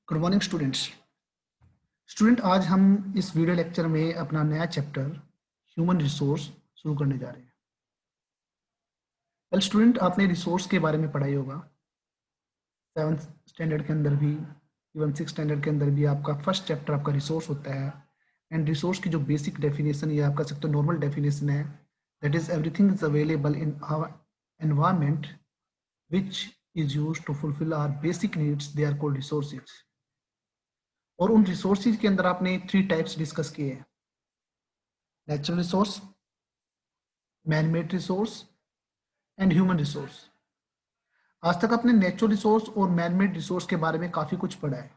Good morning students. आज हम इस वीडियो लेक्चर में अपना नया चैप्टर ह्यूमन रिसोर्स शुरू करने जा रहे हैं। वेल स्टूडेंट, आपने रिसोर्स के बारे में पढ़ाई होगा 7th स्टैंडर्ड के अंदर भी, इवन 6th स्टैंडर्ड के अंदर भी आपका फर्स्ट चैप्टर आपका रिसोर्स होता है। एंड रिसोर्स की जो बेसिक डेफिनेशन या आप कह सकते हो नॉर्मल डेफिनेशन है, that is everything is available in our environment which is used to fulfil our basic needs, they are called resources. और उन रिसोर्सेज के अंदर आपने 3 टाइप्स डिस्कस किए हैं: natural resource, man made resource and human resource. आज तक आपने नेचुरल रिसोर्स और मैन मेड रिसोर्स के बारे में काफी कुछ पढ़ा है।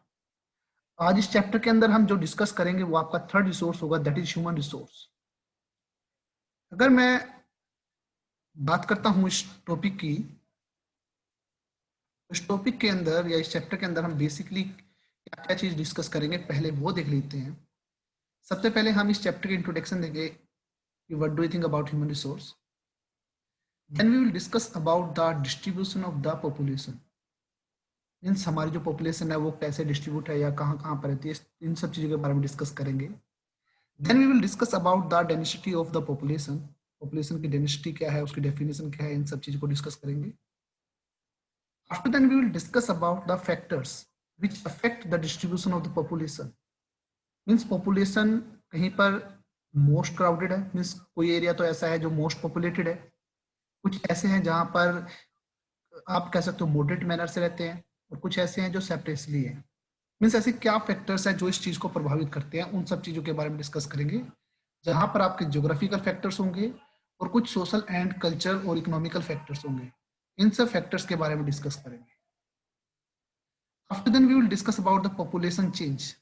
आज इस चैप्टर के अंदर हम जो डिस्कस करेंगे वो आपका थर्ड रिसोर्स होगा, दैट इज ह्यूमन रिसोर्स। अगर मैं बात करता हूं इस टॉपिक की, इस टॉपिक के अंदर या इस चैप्टर के अंदर हम बेसिकली क्या क्या चीज डिस्कस करेंगे पहले वो देख लेते हैं। सबसे पहले हम इस चैप्टर की इंट्रोडक्शन देंगे कि what do you think about human resource. Then we will discuss about the distribution of the population, means हमारी जो पॉपुलेशन है वो कैसे डिस्ट्रीब्यूट है या कहाँ कहाँ पर रहती है, इन सब चीज़ों के बारे में डिस्कस करेंगे। Then we will discuss about the density of the population, population की डेंसिटी क्या है, उसकी डेफिनेशन क्या है, इन सब चीज़ों को डिस्कस करेंगे। After then we will discuss about the factors which affect the distribution of the population, means population कहीं पर मोस्ट क्राउडेड है, मीन्स कोई एरिया तो ऐसा है जो मोस्ट पॉपुलेटेड है, कुछ ऐसे हैं जहाँ पर आप कह सकते हो मॉडरेट मैनर से रहते हैं, और कुछ ऐसे हैं जो सेपरेटली है। मीन्स ऐसे क्या फैक्टर्स हैं जो इस चीज को प्रभावित करते हैं, उन सब चीजों के बारे में डिस्कस करेंगे, जहां पर आपके ज्योग्राफिकल फैक्टर्स होंगे और कुछ सोशल एंड कल्चर और इकोनॉमिकल फैक्टर्स होंगे। इन सब फैक्टर्स के बारे में डिस्कस करेंगे। After then we will discuss about the population change,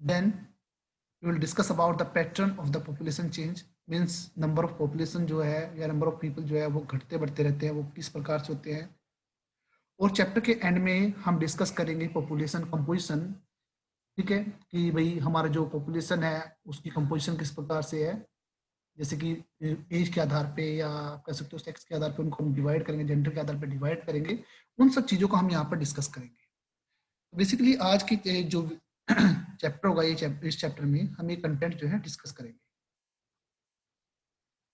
then we will discuss about the pattern of the population change, means number of population जो है या नंबर ऑफ पीपल जो है वो घटते बढ़ते रहते हैं, वो किस प्रकार से होते हैं। और चैप्टर के एंड में हम डिस्कस करेंगे पॉपुलेशन कंपोजिशन, ठीक है, कि भाई हमारा जो पॉपुलेशन है उसकी कंपोजिशन किस प्रकार से है, जैसे कि एज के आधार पे या आप कह सकते हो सेक्स के आधार पे उनको हम डिवाइड करेंगे, जेंडर के आधार पे डिवाइड करेंगे। उन सब चीज़ों को हम यहाँ पर डिस्कस करेंगे। बेसिकली आज की जो चैप्टर होगा, इस चैप्टर में हम ये कंटेंट जो है डिस्कस करेंगे।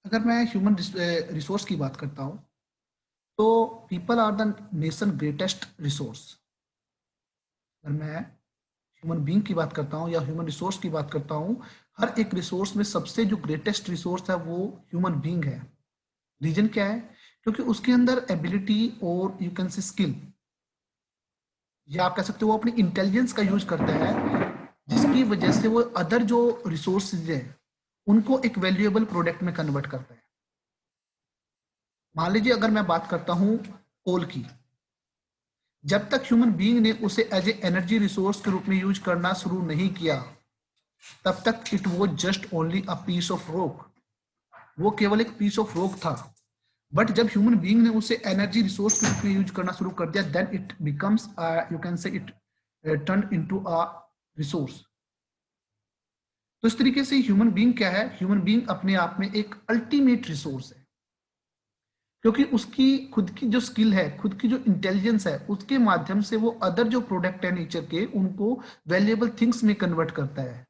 अगर मैं ह्यूमन रिसोर्स की बात करता हूँ तो people are the nation greatest resource. अगर मैं ह्यूमन बीइंग की बात करता हूँ या ह्यूमन रिसोर्स की बात करता हूँ, हर एक रिसोर्स में सबसे जो ग्रेटेस्ट रिसोर्स है वो ह्यूमन बीइंग है। रीजन क्या है? क्योंकि उसके अंदर एबिलिटी और यू कैन से स्किल, या आप कह सकते हो वो अपनी इंटेलिजेंस का यूज करता है, जिसकी वजह से वो अदर जो रिसोर्सेज है उनको एक वैल्यूएबल प्रोडक्ट में कन्वर्ट करता है। मान लीजिए अगर मैं बात करता हूँ कोल की, जब तक ह्यूमन बीइंग ने उसे एज ए एनर्जी रिसोर्स के रूप में यूज करना शुरू नहीं किया, तब तक it was just only a piece of rock, वो केवल एक पीस ऑफ रॉक था। बट जब ह्यूमन बीइंग ने उसे एनर्जी रिसोर्स के रूप में यूज करना शुरू कर दिया, then it becomes you can say it turn into a resource. तो इस तरीके से ह्यूमन बीइंग क्या है? ह्यूमन बीइंग अपने आप में एक अल्टीमेट रिसोर्स है, क्योंकि उसकी खुद की जो स्किल है, खुद की जो इंटेलिजेंस है, उसके माध्यम से वो अदर जो प्रोडक्ट है नेचर के, उनको वैल्यूएबल थिंग्स में कन्वर्ट करता है।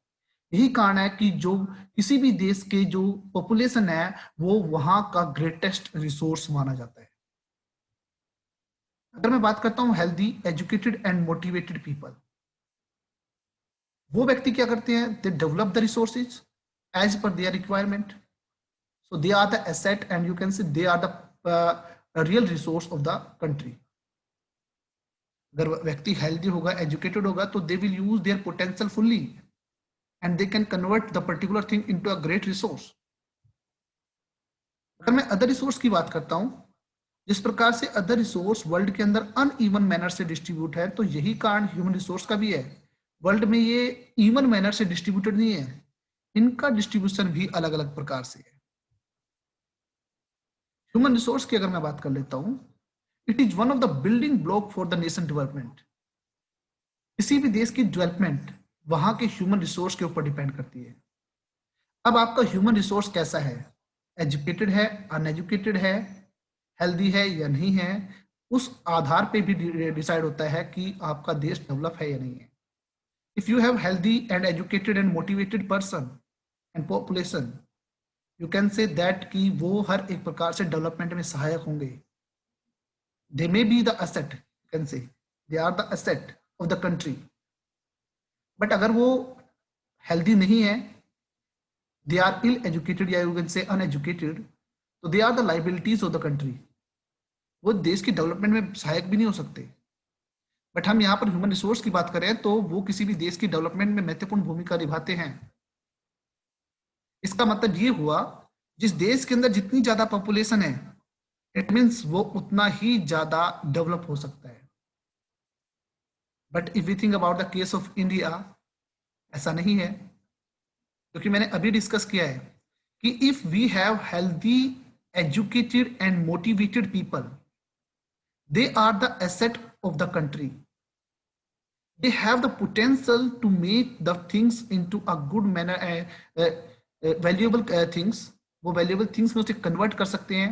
यही कारण है कि जो किसी भी देश के जो पॉपुलेशन है वो वहां का ग्रेटेस्ट रिसोर्स माना जाता है। अगर मैं बात करता हूं healthy, educated and motivated people, वो व्यक्ति क्या करते हैं? They develop the resources as per their requirement, so they are the asset and you can say they are the real resource of the country. अगर व्यक्ति हेल्दी होगा, educated होगा, तो they will use their potential fully and they can convert the particular thing into a great resource. अगर मैं other resource की बात करता हूं, जिस प्रकार से अदर रिसोर्स वर्ल्ड के अंदर अनइवन मैनर से डिस्ट्रीब्यूट है, तो यही कारण ह्यूमन रिसोर्स का भी है। वर्ल्ड में ये इवन मैनर से डिस्ट्रीब्यूटेड नहीं है, इनका डिस्ट्रीब्यूशन भी अलग अलग प्रकार से है। ह्यूमन रिसोर्स की अगर मैं बात कर लेता हूं, it is one of the building block for the nation development. किसी भी देश की डेवलपमेंट वहां के ह्यूमन रिसोर्स के ऊपर डिपेंड करती है। अब आपका ह्यूमन रिसोर्स कैसा है? एजुकेटेड है, अनएजुकेटेड है, हेल्दी है या नहीं है, उस आधार पे भी डिसाइड होता है कि आपका देश डेवलप है या नहीं है। If you have healthy and educated and motivated person and population, you can say that कि वो हर एक प्रकार से डेवलपमेंट में सहायक होंगे। They may be the asset, you can say they are the asset of the country. But अगर वो हेल्दी नहीं है, दे आर इल एजुकेटेड या यू कैन से अनएजुकेटेड, तो they are the liabilities of the country. वो देश की development में सहायक भी नहीं हो सकते। बट हम यहाँ पर ह्यूमन रिसोर्स की बात करें तो वो किसी भी देश की डेवलपमेंट में महत्वपूर्ण भूमिका निभाते हैं। इसका मतलब ये हुआ, जिस देश के अंदर जितनी ज्यादा पॉपुलेशन है, इट मीन्स वो उतना ही ज्यादा डेवलप हो सकता है। But if we think about the case of India, ऐसा नहीं है, क्योंकि मैंने अभी डिस्कस किया है कि if we have healthy educated and motivated people, they are the asset of the country. They have the potential to make the things into a good manner, valuable things. वो valuable things में उसे convert कर सकते हैं।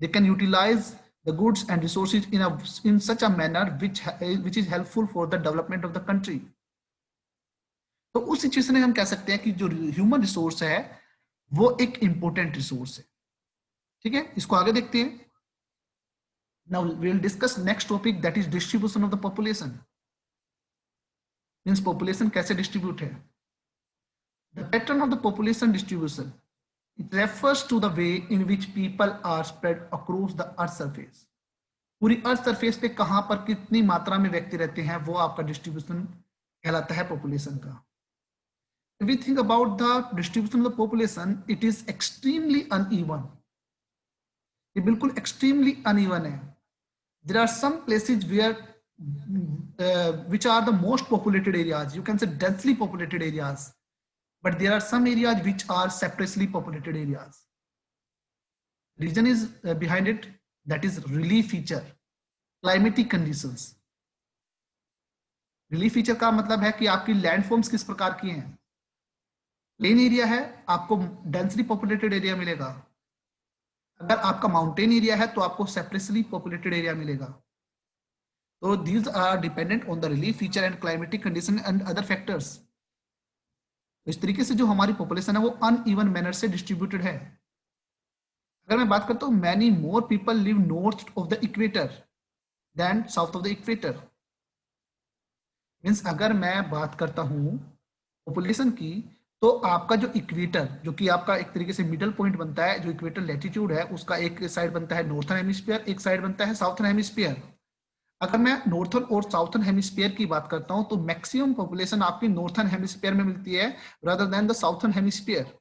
They can utilize the goods and resources in such a manner which is helpful for the development of the country. तो उस situation में हम कह सकते हैं कि जो ह्यूमन रिसोर्स है वो एक इंपॉर्टेंट रिसोर्स है। ठीक है, इसको आगे देखते हैं। Now we will discuss next topic, that is distribution of the population. Means population कैसे distribute है। The pattern of the population distribution, it refers to the way in which people are spread across the earth surface. पूरी earth surface पे कहां पर कितनी मात्रा में व्यक्ति रहते हैं वो आपका डिस्ट्रीब्यूशन कहलाता है पॉपुलेशन का। If we think about the distribution of the population, it is extremely uneven. ये बिल्कुल extremely uneven है। There are some places where which are the most populated areas, you can say densely populated areas, but there are some areas which are sparsely populated areas. Reason is behind it, that is relief feature, climatic conditions. relief feature का मतलब है कि आपकी landforms किस प्रकार की हैं। Plain area है, आपको डेंसली पॉपुलेटेड एरिया मिलेगा। अगर आपका माउंटेन एरिया है तो आपको सेपरेटली पॉपुलेटेड एरिया मिलेगा। तो these are dependent on the relief feature and climatic condition and other factors. इस तरीके से जो हमारी पॉपुलेशन है वो अनइवन मैनर से डिस्ट्रीब्यूटेड है। अगर मैं बात करता हूँ, many more people live north of the equator than south of the equator. Means अगर मैं बात करता हूँ पॉपुलेशन की, तो आपका जो इक्वेटर, जो कि आपका एक तरीके से मिडल पॉइंट बनता है, जो इक्वेटर लैटिट्यूड है उसका एक साइड बनता है नॉर्थर्न हेमिस्फीयर, एक साइड बनता है साउथर्न हेमिस्फीयर। अगर मैं नॉर्थर्न और साउथर्न हेमिस्फीयर की बात करता हूं तो मैक्सिमम पॉपुलेशन आपकी नॉर्थर्न हेमिस्फीयर में मिलती है rather than the southern hemisphere.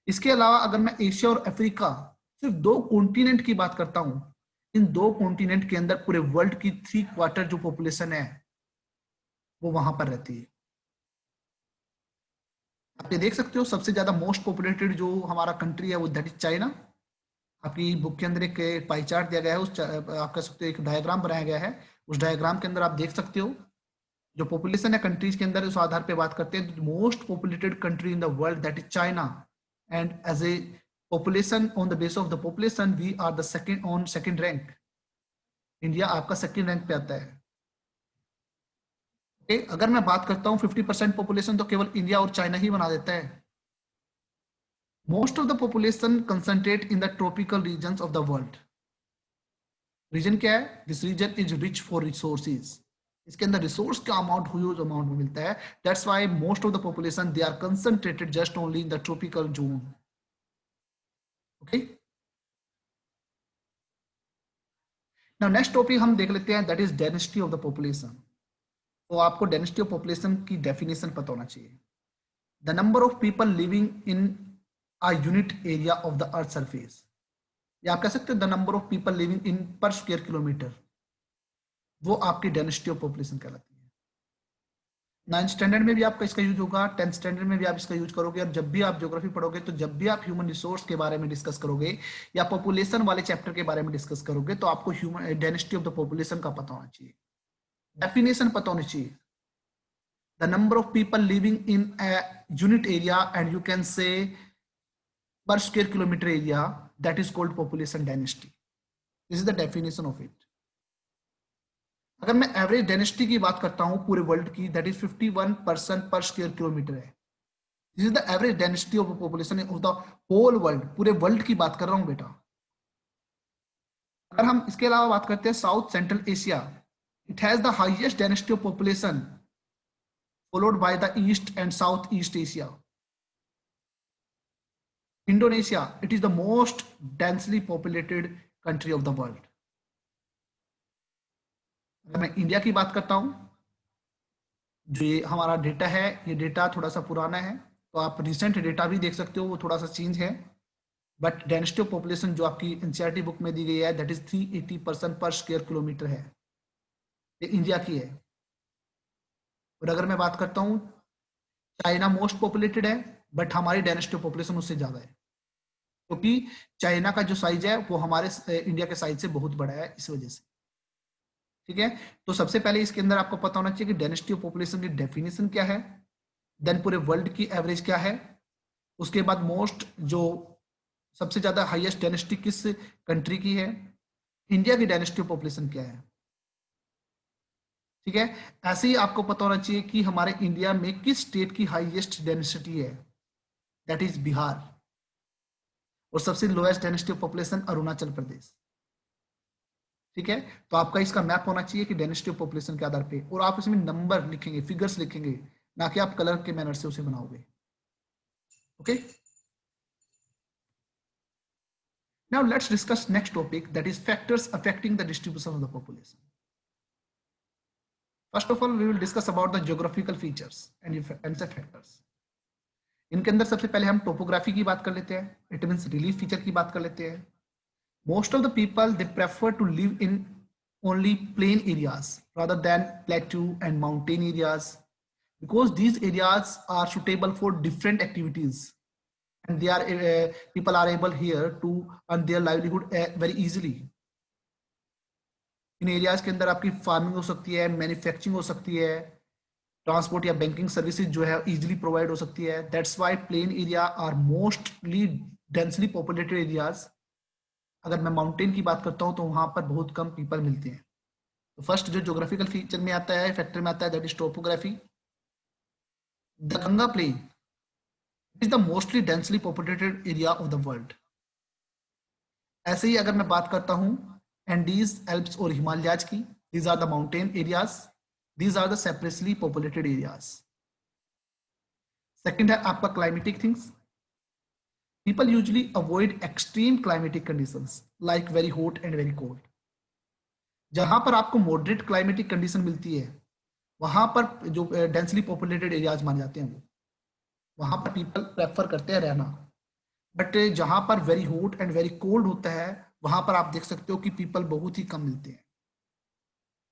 इसके अलावा अगर मैं एशिया और अफ्रीका, सिर्फ दो कॉन्टिनेंट की बात करता हूं, इन दो कॉन्टिनेंट के अंदर पूरे वर्ल्ड की 3/4 जो पॉपुलेशन है वो वहां पर रहती है। आप ये देख सकते हो, सबसे ज्यादा मोस्ट पॉपुलेटेड जो हमारा कंट्री है वो दैट इज चाइना। आपकी बुक के अंदर एक पाई चार्ट दिया गया है, उस आप कह सकते हो एक डायग्राम बनाया गया है। उस डायग्राम के अंदर आप देख सकते हो जो पॉपुलेशन है कंट्रीज के अंदर, उस आधार पे बात करते हैं। Most populated country in the world that is China, and as a population on the base of the population we are the second on second rank. India आपका सेकंड रैंक पे आता है। अगर मैं बात करता हूँ 50% पॉपुलेशन तो केवल इंडिया और चाइना ही बना देता है। Most of the population concentrate in the tropical regions of the world. Region क्या है? This region is rich for resources. इसके अंदर रिसोर्स का अमाउंट ह्यूज अमाउंट में मिलता है। That's why most of the population they are concentrated just only in the tropical zone. Okay. Now next topic हम देख लेते हैं, that is density of the population. तो आपको डेंसिटी ऑफ पॉपुलेशन की डेफिनेशन पता होना चाहिए। The number of people living in a unit area of the earth surface, या आप कह सकते हैं the number of people living in पर स्क्वायर किलोमीटर, वो आपकी डेंसिटी ऑफ पॉपुलेशन कहलाती है। 9th स्टैंडर्ड में भी आपका इसका यूज होगा, 10th स्टैंडर्ड में भी आप इसका यूज करोगे, और जब भी आप ज्योग्राफी पढ़ोगे तो जब भी आप ह्यूमन रिसोर्स के बारे में डिस्कस करोगे या पॉपुलेशन वाले चैप्टर के बारे में डिस्कस करोगे तो आपको human density of the population का पता होना चाहिए, डेफिनेशन पता होनी चाहिए। The number of people living in a unit area, and you can say per square kilometer area, that is called population density. This is the definition of it. अगर मैं average density की बात करता हूं पूरे वर्ल्ड की, that is 51 person per square kilometre है। This is the average density of population of the whole world, पूरे वर्ल्ड की बात कर रहा हूं बेटा। अगर हम इसके अलावा बात करते हैं south central Asia, it has the highest density of population followed by the East and Southeast Asia. Indonesia, it is the most densely populated country of the world. अगर मैं इंडिया की बात करता हूं, जो ये हमारा डेटा है, ये डेटा थोड़ा सा पुराना है, तो आप रिसेंट डेटा भी देख सकते हो, वो थोड़ा सा चेंज है। बट डेंसिटी ऑफ पॉपुलेशन जो आपकी एनसीईआरटी बुक में दी गई है, that is 380 person per square kilometre है, ये इंडिया की है। और अगर मैं बात करता हूँ, चाइना मोस्ट पॉपुलेटेड है, बट हमारी डेंसिटी ऑफ पॉपुलेशन उससे ज्यादा है, क्योंकि चाइना का जो साइज है वो हमारे इंडिया के साइज से बहुत बड़ा है, इस वजह से। ठीक है, तो सबसे पहले इसके अंदर आपको पता होना चाहिए कि डेंसिटी ऑफ पॉपुलेशन की डेफिनेशन क्या है, देन पूरे वर्ल्ड की एवरेज क्या है, उसके बाद मोस्ट जो सबसे ज्यादा हाईएस्ट डेंसिटी किस कंट्री की है, इंडिया की डेंसिटी ऑफ पॉपुलेशन क्या है। ठीक है, ऐसे ही आपको पता होना चाहिए कि हमारे इंडिया में किस स्टेट की हाईएस्ट डेंसिटी है, दैट इज बिहार, और सबसे lowest density of population Arunachal Pradesh. ठीक है, तो आपका इसका मैप होना चाहिए कि डेंसिटी ऑफ पॉपुलेशन के आधार पे, और आप इसमें नंबर लिखेंगे, फिगर्स लिखेंगे, ना कि आप कलर के मैनर से उसे बनाओगे। Okay, now let's discuss next topic, that is factors affecting the distribution of the population. First of all we will discuss about the geographical features and factors. इनके अंदर सबसे पहले हम टोपोग्राफी की बात कर लेते हैं, इट मींस रिलीफ फीचर की बात कर लेते हैं। Most of the people they prefer to live in only plain areas rather than plateau and mountain areas, because these areas are suitable for different activities, and they are people are able here to earn their livelihood very easily. In areas के अंदर आपकी farming हो सकती है, manufacturing हो सकती है, transport या बैंकिंग सर्विसेज जो है इजीली प्रोवाइड हो सकती है। That's why plain area are mostly densely populated areas. अगर मैं माउंटेन की बात करता हूं तो वहां पर बहुत कम पीपल मिलते हैं। तो फर्स्ट जो ज्योग्राफिकल फीचर में आता है, फैक्टर में आता है, that is topography. The Ganga plain is the mostly densely populated area of the world. ऐसे ही अगर मैं बात करता हूं एंडीज, एल्प्स और हिमालयाज की, these are the mountain areas, these are the separately populated areas. Second है आपका climatic things. People usually avoid extreme climatic conditions like very hot and very cold. जहां पर आपको मॉडरेट क्लाइमेटिक कंडीशन मिलती है, वहां पर जो डेंसली पॉपुलेटेड एरियाज माने जाते हैं, वो वहां पर पीपल प्रेफर करते हैं रहना। बट जहां पर very hot and very cold होता है, वहां पर आप देख सकते हो कि पीपल बहुत ही कम मिलते हैं।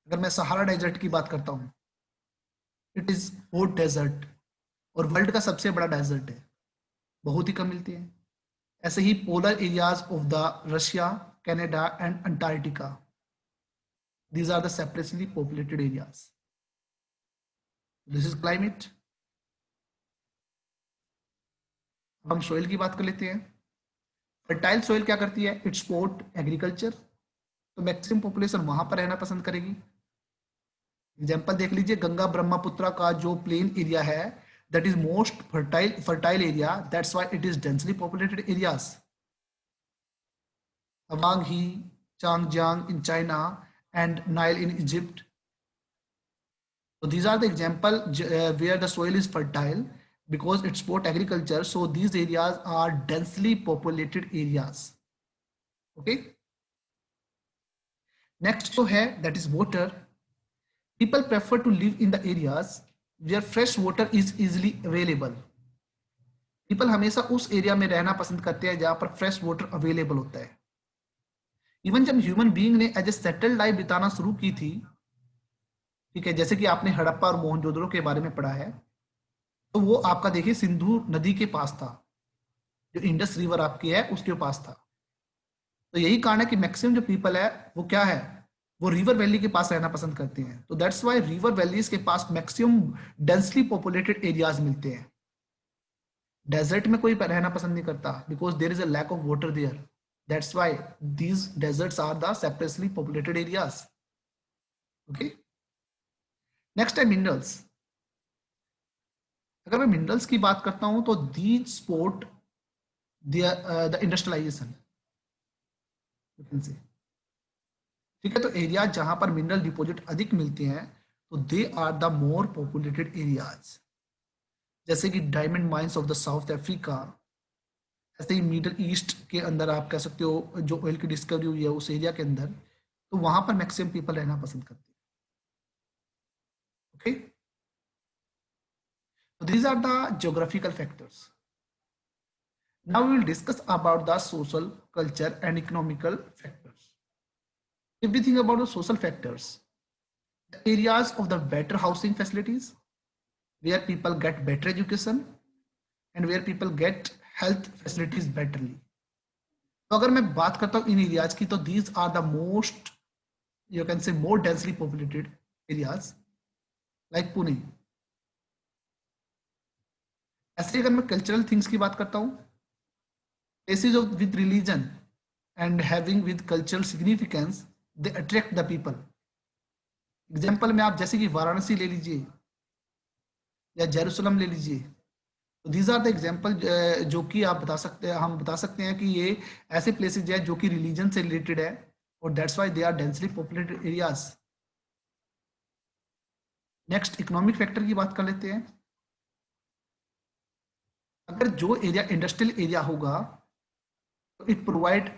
अगर मैं सहारा डेजर्ट की बात करता हूँ, इट इज हॉट डेजर्ट और वर्ल्ड का सबसे बड़ा डेजर्ट है, बहुत ही कम मिलते हैं। ऐसे ही polar areas of the Russia, Canada and Antarctica, these are the separately populated areas. This is climate. अब हम सोइल की बात कर लेते हैं। फर्टाइल सोइल क्या करती है, इट सपोर्ट एग्रीकल्चर, तो मैक्सिमम पॉपुलेशन वहां पर रहना पसंद करेगी। एग्जाम्पल देख लीजिए, गंगा ब्रह्मपुत्र का जो प्लेन एरिया है, that is most fertile area, that's why it is densely populated areas. Awangi, Changjiang in China and Nile in Egypt, so these are the example where the soil is fertile because it support agriculture, so these areas are densely populated areas. Okay, next जो है that is water. People prefer to live in the areas where fresh water is easily available. People हमेशा उस area में रहना पसंद करते हैं जहां पर फ्रेश वाटर अवेलेबल होता है। इवन जब ह्यूमन बीइंग ने एज ए सेटल्ड लाइफ बिताना शुरू की थी, ठीक है, जैसे कि आपने हड़प्पा और मोहनजोदड़ो के बारे में पढ़ा है, तो वो आपका देखिए सिंधु नदी के पास था, जो इंडस रिवर आपकी है उसके पास था। तो यही कारण है कि मैक्सिमम जो पीपल है वो क्या है, वो रिवर वैली के पास रहना पसंद करते हैं। तो दैट्स वाई रिवर वैलीज के पास मैक्सिमम डेंसली पॉपुलेटेड एरियाज मिलते हैं। डेजर्ट में कोई रहना पसंद नहीं करता because there is a lack of water there, that's why these deserts are the separately populated areas. Okay, next है मिनरल्स। अगर मैं मिनरल्स की बात करता हूं तो these support the industrialisation, you can say, ठीक है। तो एरिया जहां पर मिनरल डिपॉजिट अधिक मिलते हैं तो they are the more populated areas, जैसे कि diamond mines of the South Africa, ऐसे ही मिडल ईस्ट के अंदर आप कह सकते हो जो ऑयल की डिस्कवरी हुई है उस एरिया के अंदर, तो वहां पर मैक्सिमम पीपल रहना पसंद करते हैं। Okay, so these are the geographical factors. Now we will discuss about the social, culture and economical factors. If we think about the social factors, the areas of the better housing facilities, where people get better education and where people get health facilities betterly. तो अगर मैं बात करता हूँ इन areas की, तो these are the most, you can say, more densely populated areas like Pune. ऐसे अगर मैं कल्चरल थिंग्स की बात करता हूँ, places of with religion and having with cultural significance, they attract the people. Example में आप जैसे कि वाराणसी ले लीजिए या जेरूसलम ले लीजिए, तो दीज आर द एग्जाम्पल जो कि आप बता सकते हैं, हम बता सकते हैं कि ये ऐसे प्लेसेज है जो कि रिलीजन से रिलेटेड है और that's why they are densely populated areas. Next economic factor की बात कर लेते हैं। अगर जो एरिया इंडस्ट्रियल एरिया होगा तो it provide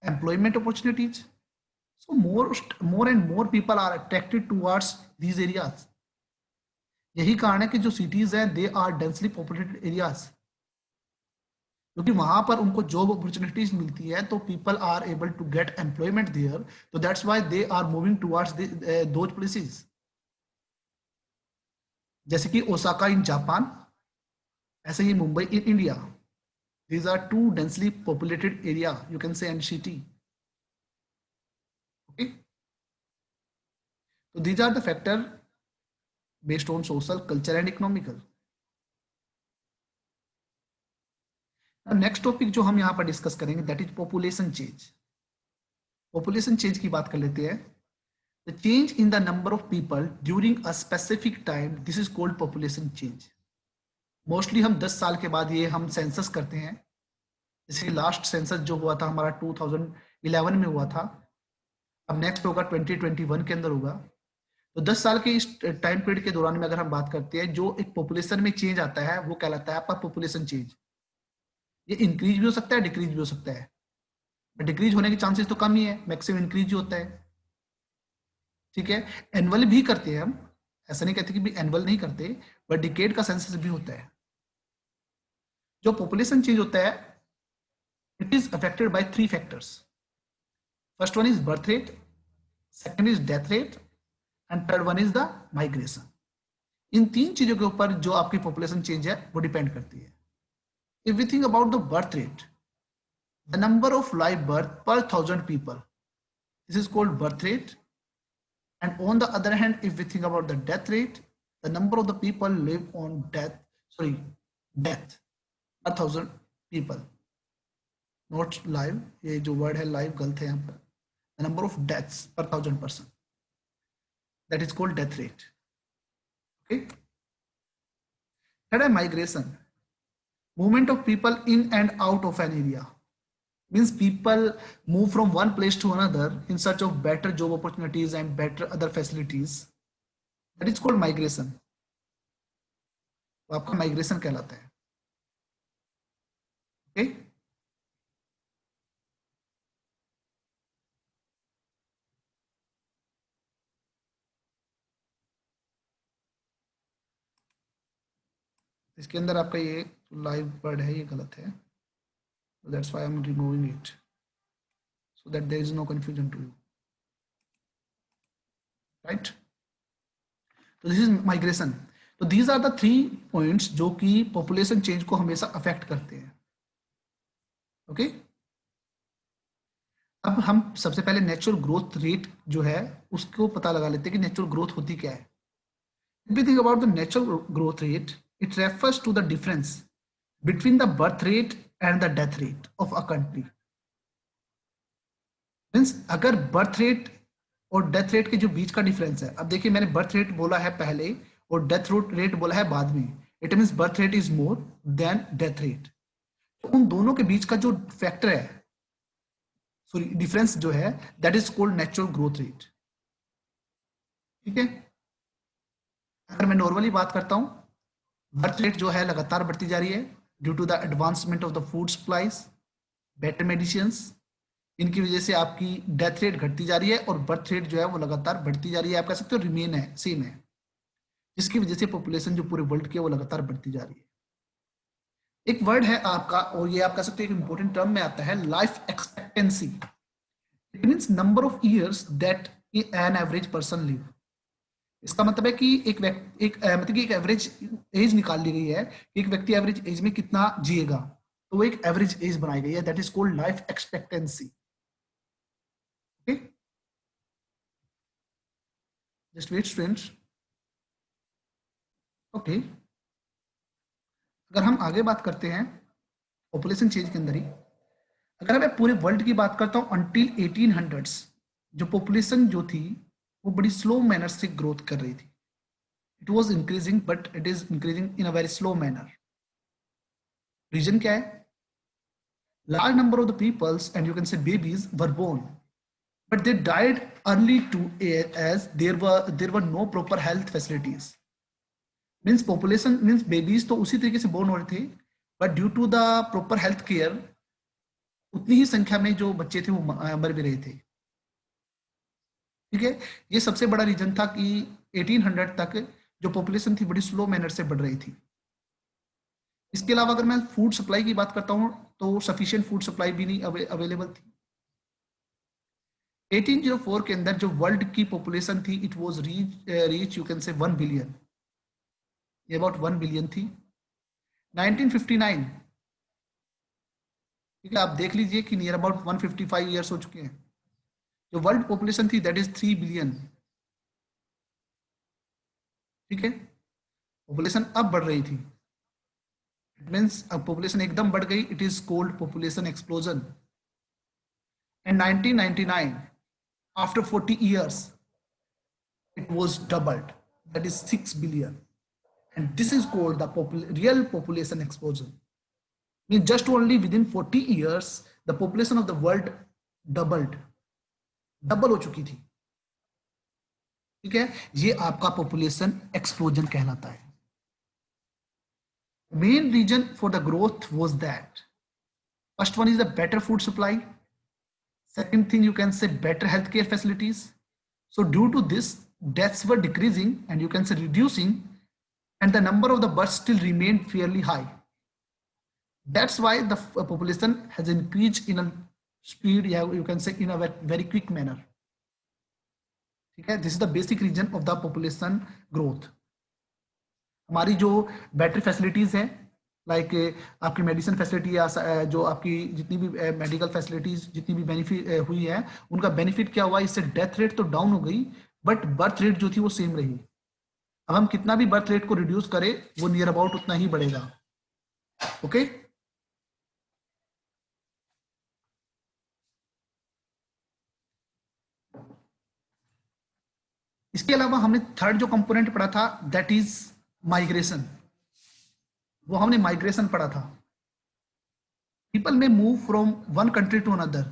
employment opportunities, so more and more people are attracted towards these areas. यही कारण है कि जो सिटीज हैं they are densely populated areas, क्योंकि वहां पर उनको जॉब अपॉर्चुनिटीज मिलती है तो people are able to get employment there, तो that's why they are moving towards those places. जैसे कि ओसाका इन जापान, ऐसे ही Mumbai in India, these are two densely populated area, you can say, and city. Okay, so these are the factor based on social, culture and economical. Next topic जो हम यहाँ पर discuss करेंगे that is population change. Population change की बात कर लेते हैं। The change in the number of people during a specific time, this is called population change. Mostly हम 10 साल के बाद ये हम सेंसस करते हैं, जैसे लास्ट सेंसस जो हुआ था हमारा 2011 में हुआ था, अब नेक्स्ट होगा 2021 के अंदर होगा। तो 10 साल के इस टाइम पीरियड के दौरान में अगर हम बात करते हैं जो एक पॉपुलेशन में चेंज आता है वो कहलाता है आपका पॉपुलेशन चेंज। ये इंक्रीज भी हो सकता है, डिक्रीज भी हो सकता है, डिक्रीज होने के चांसेस तो कम ही है, मैक्सिमम इंक्रीज ही होता है। ठीक है, एनुअल भी करते हैं हम, ऐसा नहीं कहते कि भी एनुअल नहीं करते, बट डिकेड का सेंसस भी होता है। जो पॉपुलेशन चेंज होता है it is affected by 3 factors. First one is birth rate, second is death rate and third one is the migration. इन 3 चीजों के ऊपर जो आपकी पॉपुलेशन चेंज है वो डिपेंड करती है। If we think about the birth rate, the number of live birth per 1,000 people, this is called birth rate. And on the other hand, if we think about the death rate, the number of the people live on death per 1,000 people, not live, ये जो word है live गलत है यहाँ पर, the number of deaths per 1,000 person, that is called death rate. Okay, third है migration, movement of people in and out of an area, means people move from one place to another in search of better job opportunities and better other facilities, that is called migration. तो आपका migration कहलाता है। Okay, इसके अंदर आपका ये live word है ये गलत है, that's why I am removing it so that there is no confusion to you, right. तो दिस इज माइग्रेशन। तो दीज आर द 3 पॉइंट्स जो कि पॉपुलेशन चेंज को हमेशा अफेक्ट करते हैं। ओके, अब हम सबसे पहले नेचुरल ग्रोथ रेट जो है उसको पता लगा लेते हैं कि नेचुरल ग्रोथ होती क्या है। If we think about the natural growth rate, it refers to the difference between the birth rate and the death rate of a country. Means अगर birth rate और डेथ रेट के जो बीच का difference है, अब देखिए मैंने बर्थ रेट बोला है पहले और डेथ रेट बोला है बाद में, it means birth rate is more than death rate. तो उन दोनों के बीच का जो फैक्टर है, सॉरी डिफरेंस जो है, that is called natural growth rate. ठीक है, अगर मैं नॉर्मली बात करता हूं, बर्थ रेट जो है लगातार बढ़ती जा रही है due to the advancement of the food supplies, better medicine, इनकी वजह से आपकी डेथ रेट घटती जा रही है और बर्थ रेट जो है वो लगातार बढ़ती जा रही है, आप कह सकते हो रिमेन है, सेम है, जिसकी वजह से पॉपुलेशन जो पूरे वर्ल्ड की है वो लगातार बढ़ती जा रही है। एक वर्ड है आपका, और ये आप कह सकते हो एक इंपॉर्टेंट टर्म में आता है, life expectancy. It means number of years that an average person live. इसका मतलब है कि मतलब कि एक एवरेज एज निकाल ली गई है कि एक व्यक्ति एवरेज एज में कितना जिएगा, तो वो एक एवरेज एज बनाई गई है, that is called life expectancy. Okay, just wait students. Okay, अगर हम आगे बात करते हैं पॉपुलेशन चेंज के अंदर ही, अगर मैं पूरे वर्ल्ड की बात करता हूं अंटिल 1800s, जो पॉपुलेशन जो थी वो बड़ी स्लो मैनर से ग्रोथ कर रही थी। It was increasing but it is increasing in a very slow manner. Reason क्या है? Large number of the peoples and you can say babies were born but they died early to as there were no proper health facilities. Means population means babies तो उसी तरीके से born हो रहे थे, but due to the proper health care उतनी ही संख्या में जो बच्चे थे वो मर भी रहे थे। ठीक है, ये सबसे बड़ा रीजन था कि 1800 तक जो पॉपुलेशन थी बड़ी स्लो मैनर से बढ़ रही थी। इसके अलावा अगर मैं फूड सप्लाई की बात करता हूँ तो सफिशिएंट फूड सप्लाई भी नहीं अवेलेबल थी। 1804 के अंदर जो वर्ल्ड की पॉपुलेशन थी it was reach you can से 1 बिलियन, ये अबाउट 1 बिलियन थी। 1959, ठीक है, आप देख लीजिए कि नियर अबाउट 155 ईयर्स हो चुके हैं। जो वर्ल्ड पॉपुलेशन थी दैट इज 3 बिलियन। ठीक है, पॉपुलेशन अब बढ़ रही थी, इट मींस अब पॉपुलेशन एकदम बढ़ गई, it is called population explosion. And 1999 after 40 years it was doubled, that is 6 billion, and this is called the real population explosion. Means just only within 40 years the population of the world doubled, double हो चुकी थी। ठीक है, ये आपका population explosion कहलाता है। Main reason for the growth was that first one is the better food supply, second thing you can say better healthcare facilities. So due to this deaths were decreasing and you can say reducing, and the number of the births still remained fairly high. That's why the population has increased in a speed, yeah, you can say in a very quick manner. ठीक है, this is the basic reason of the population growth. हमारी जो better facilities है, like आपकी medicine facility या जो आपकी जितनी भी मेडिकल फैसिलिटीज जितनी भी बेनिफिट हुई है, उनका बेनिफिट क्या हुआ, इससे डेथ रेट तो डाउन हो गई बट बर्थ रेट जो थी वो सेम रही। अब हम कितना भी बर्थ रेट को रिड्यूस करें वो नियर अबाउट उतना ही बढ़ेगा। ओके, इसके अलावा हमने थर्ड जो कंपोनेंट पढ़ा था दैट इज माइग्रेशन। वो हमने माइग्रेशन पढ़ा था। पीपल में move from one country to another.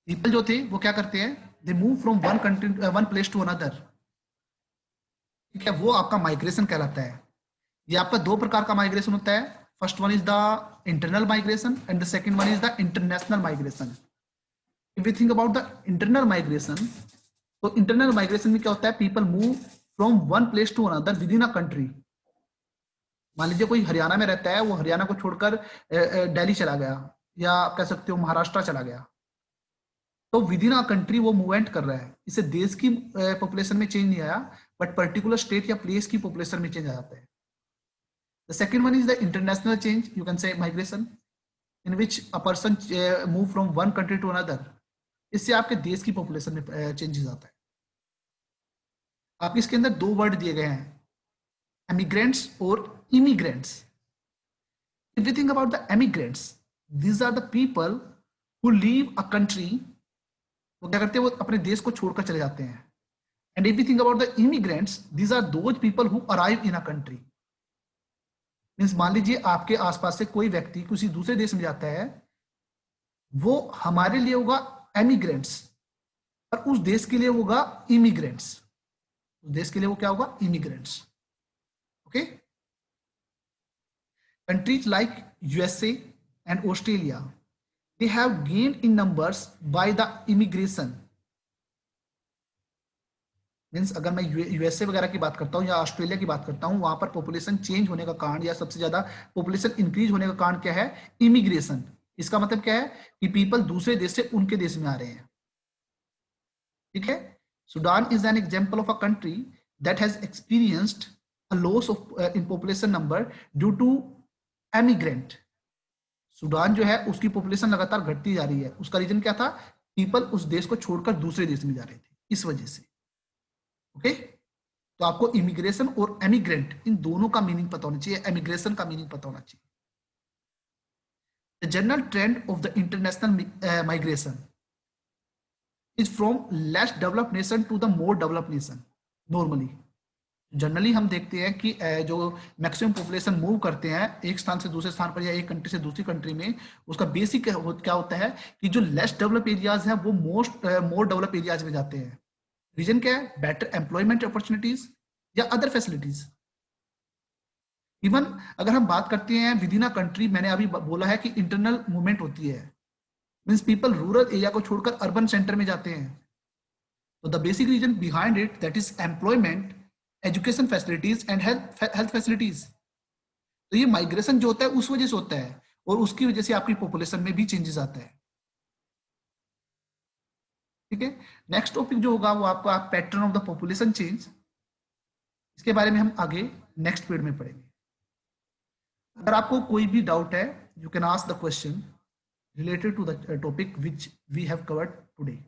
People जो थे वो क्या करते हैं, they move from one country one place to another. ठीक है, वो आपका माइग्रेशन कहलाता है। ये आपका दो प्रकार का माइग्रेशन होता है, first one is the internal migration and the second one is the international migration. If we think about the internal migration, तो इंटरनल माइग्रेशन में क्या होता है, people move from one place to another within a country. मान लीजिए कोई हरियाणा में रहता है, वो हरियाणा को छोड़कर दिल्ली चला गया, या आप कह सकते हो महाराष्ट्र चला गया, तो विद इन अ कंट्री वो मूवमेंट कर रहा है। इससे देश की पॉपुलेशन में चेंज नहीं आया बट पर्टिकुलर स्टेट या प्लेस की पॉपुलेशन में चेंज आ जाता है। The second one is the international change, you can say migration, in which a person move from one country to another. इससे आपके देश की पॉपुलेशन में चेंजेस आता है। आपके इसके अंदर दो वर्ड दिए गए हैं, एमिग्रेंट्स और immigrants. If we think about the emigrants, these are the people who leave a country वो क्या करते हैं, वो अपने देश को छोड़कर चले जाते हैं। And if you think about the immigrants, these are those people who arrive in a country. Means मान लीजिए आपके आसपास से कोई व्यक्ति किसी दूसरे देश में जाता है, वो हमारे लिए होगा एमिग्रेंट्स, और उस देश के लिए होगा इमिग्रेंट्स। उस देश के लिए वो क्या होगा, immigrants. Okay, countries like USA and Australia, they have gained in numbers by the immigration. Means अगर मैं यूएसए वगैरह की बात करता हूँ या ऑस्ट्रेलिया की बात करता हूँ, वहां पर पॉपुलेशन चेंज होने का कारण या सबसे ज्यादा पॉपुलेशन इंक्रीज होने का कारण क्या है, इमिग्रेशन। इसका मतलब क्या है कि पीपल दूसरे देश से उनके देश में आ रहे हैं। ठीक है, Sudan is an example of a country that has experienced a loss of in population number due to emigrant. Sudan जो है उसकी पॉपुलेशन लगातार घटती जा रही है। उसका रीजन क्या था, पीपल उस देश को छोड़कर दूसरे देश में जा रहे थे, इस वजह से। ओके, तो आपको इमिग्रेशन और एमिग्रेंट इन दोनों का मीनिंग पता होना चाहिए। एमिग्रेशन का मीनिंग पता होना चाहिए। The general trend of the international migration is from less developed nation to the more developed nation. Normally generally हम देखते हैं कि जो मैक्सिमम पॉपुलेशन मूव करते हैं एक स्थान से दूसरे स्थान पर या एक कंट्री से दूसरी कंट्री में, उसका बेसिक क्या होता है कि जो लेस डेवलप एरियाज हैं वो मोर डेवलप एरियाज में जाते हैं। रीजन क्या है, बेटर एम्प्लॉयमेंट अपॉर्चुनिटीज या अदर फैसिलिटीज। इवन अगर हम बात करते हैं विद इन अ कंट्री, मैंने अभी बोला है कि इंटरनल मूवमेंट होती है, मीन्स पीपल रूरल एरिया को छोड़कर अर्बन सेंटर में जाते हैं। तो the basic reason behind it, that is employment, education facilities and health facilities. तो ये माइग्रेशन जो होता है उस वजह से होता है, और उसकी वजह से आपकी पॉपुलेशन में भी चेंजेस आता है। ठीक है, नेक्स्ट टॉपिक जो होगा वो आपका pattern of the population change. इसके बारे में हम आगे नेक्स्ट पीरियड में पढ़ेंगे। अगर आपको कोई भी डाउट है, you can ask the question related to the topic which we have covered today.